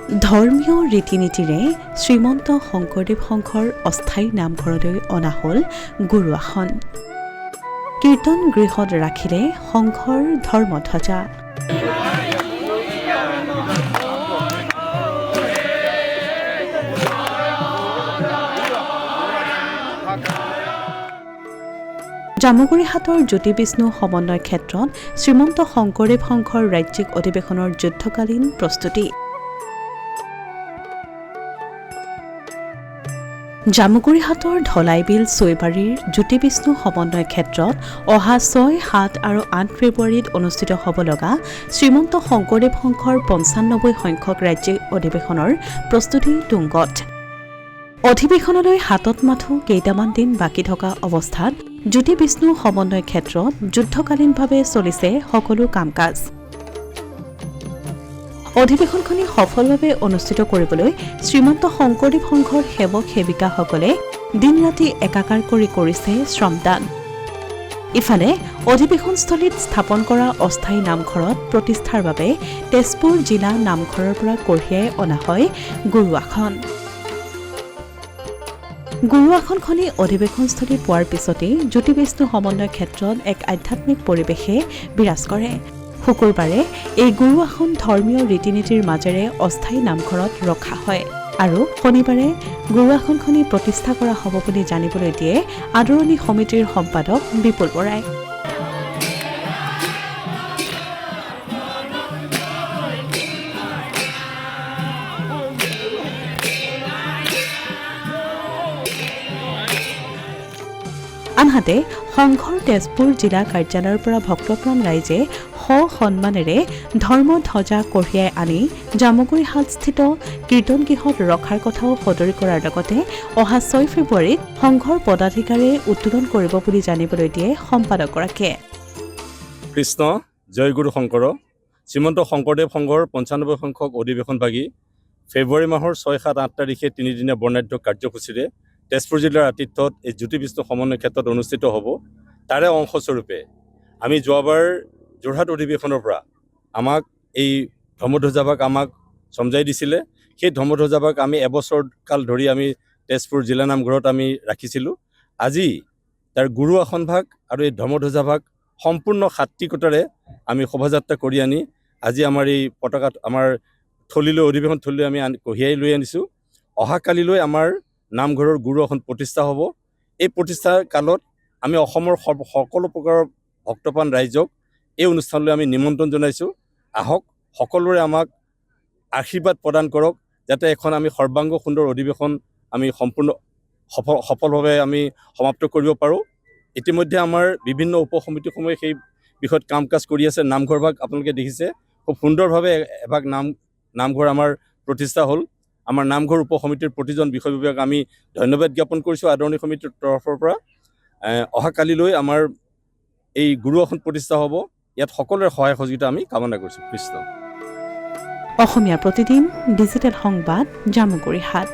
ধৰ্মীয় ৰীতি-নীতিৰে শ্ৰীমন্ত শংকৰদেৱ সংঘৰ অস্থায়ী নামঘৰলৈ অনা হ'ল গুৰু আসন। কীৰ্তন গৃহত ৰাখিলে সংঘৰ ধৰ্মধ্বজা। জামুগুৰিহাটৰ জ্যোতি বিষ্ণু সমন্বয় ক্ষেত্ৰত শ্ৰীমন্ত শংকৰদেৱ সংঘৰ ৰাজ্যিক অধিৱেশনৰ যুদ্ধকালীন প্ৰস্তুতি। জামুগুৰিহাটৰ ধলাইবিল চৈবাৰীৰ জ্যোতি বিষ্ণু সমন্বয় ক্ষেত্ৰত অহা 6, 7 আৰু 8 ফেব্ৰুৱাৰীত অনুষ্ঠিত হ'ব লগা শ্ৰীমন্ত শংকৰদেৱ সংঘৰ 95 সংখ্যক ৰাজ্যিক অধিৱেশনৰ প্ৰস্তুতি তুংগত। অধিৱেশনলৈ হাতত মাথো কেইটামান দিন বাকী থকা অৱস্থাত জ্যোতি বিষ্ণু সমন্বয় ক্ষেত্ৰত যুদ্ধকালীনভাৱে চলিছে সকলো কাম-কাজ। অধিৱেশনখনি সফলভাৱে অনুষ্ঠিত কৰিবলৈ শ্ৰীমন্ত শংকৰদেৱ সংঘৰ সেৱক সেৱিকাসকলে দিন-ৰাতি একাকাৰ কৰি কৰিছে শ্ৰমদান। ইফালে অধিৱেশনস্থলীত স্থাপন কৰা অস্থায়ী নামঘৰত প্ৰতিষ্ঠাৰ বাবে তেজপুৰ জিলা নামঘৰৰ পৰা কঢ়িয়াই অনা হয় গুৰু আসন। গুৰু আসনখনি অধিৱেশনস্থলী পোৱাৰ পিছতেই জ্যোতি বিষ্ণু সমন্বয় ক্ষেত্ৰত এক আধ্যাত্মিক পৰিৱেশে বিৰাজ কৰে। শুকুৰবাৰে এই গুৰু আসন ধৰ্মীয় ৰীতি-নীতিৰ মাজেৰে অস্থায়ী নামঘৰত ৰখা হয় আৰু শনিবাৰে গুৰু আসনখনি প্ৰতিষ্ঠা কৰা হ'ব বুলি জানিবলৈ দিয়ে আদৰণি সমিতিৰ সম্পাদক বিপুল বৰাই। আনহাতে সংঘৰ তেজপুৰ জিলা কাৰ্যালয়ৰ পৰা ভক্তপ্ৰাণ ৰাইজে সন্মানেৰে ধৰ্মধ্বজা কঢ়িয়াই আনি জামুগুৰিহাটস্থিত কীৰ্তন গৃহত ৰখাৰ কথাও সদৰি কৰাৰ লগতে অহা 6 ফেব্ৰুৱাৰীত সংঘৰ পদাধিকাৰীয়ে উত্তোলন কৰিব বুলি জানিবলৈ দিয়ে সম্পাদকগৰাকীয়ে। কৃষ্ণ জয় গুৰু শংকৰ। শ্ৰীমন্ত শংকৰদেৱ সংঘৰ 95 সংখ্যক অধিৱেশনভাগী ফেব্ৰুৱাৰী মাহৰ 6, 7, 8 তাৰিখে তিনিদিনীয়া বৰ্ণাঢ্য কাৰ্যসূচীৰে তেজপুৰ জিলাৰ আতিথ্যত এই জ্যোতি বিষ্ণু সমন্বয় ক্ষেত্ৰত অনুষ্ঠিত হ'ব। তাৰে অংশস্বৰূপে আমি যোৱাবাৰ যোৰহাট অধিৱেশনৰ পৰা আমাক এই ধৰ্মধ্বজাভাগ আমাক চমজাই দিছিলে। সেই ধৰ্মধ্বজাভাগ আমি এবছৰ কাল ধৰি আমি তেজপুৰ জিলা নামঘৰত আমি ৰাখিছিলোঁ। আজি তাৰ গুৰু আসনভাগ আৰু এই ধৰ্মধ্বজাভাগ সম্পূৰ্ণ সাত্বিকতাৰে আমি শোভাযাত্ৰা কৰি আনি আজি আমাৰ এই পতাকাত আমাৰ থলীলৈ অধিৱেশন থলীলৈ আমি কঢ়িয়াই লৈ আনিছোঁ। অহাকালিলৈ আমাৰ নামঘৰৰ গুৰু আসন প্ৰতিষ্ঠা হ'ব। এই প্ৰতিষ্ঠাৰ কালত আমি অসমৰ সকলো প্ৰকাৰৰ ভক্তপ্ৰাণ ৰাইজক এই অনুষ্ঠানলৈ আমি নিমন্ত্ৰণ জনাইছোঁ। আহক, সকলোৰে আমাক আশীৰ্বাদ প্ৰদান কৰক, যাতে এখন আমি সৰ্বাংগ সুন্দৰ অধিৱেশন আমি সম্পূৰ্ণ সফলভাৱে আমি সমাপ্ত কৰিব পাৰোঁ। ইতিমধ্যে আমাৰ বিভিন্ন উপসমিতিসমূহে সেই বিষয়ত কাম কাজ কৰি আছে। নামঘৰভাগ আপোনালোকে দেখিছে খুব সুন্দৰভাৱে এভাগ নামঘৰ আমাৰ প্ৰতিষ্ঠা হ'ল। আমাৰ নামঘৰ উপসমিতিৰ প্ৰতিজন বিষয়ববীয়াক আমি ধন্যবাদ জ্ঞাপন কৰিছোঁ আদৰণি সমিতিৰ তৰফৰ পৰা। অহাকালিলৈ আমাৰ এই গুৰু আসন প্ৰতিষ্ঠা হ'ব। ইয়াত সকলোৰে সহায় সহযোগিতা আমি কামনা কৰিছোঁ। কৃষ্ণ। অসমীয়া প্ৰতিদিন ডিজিটেল সংবাদ জামুগুৰিহাট।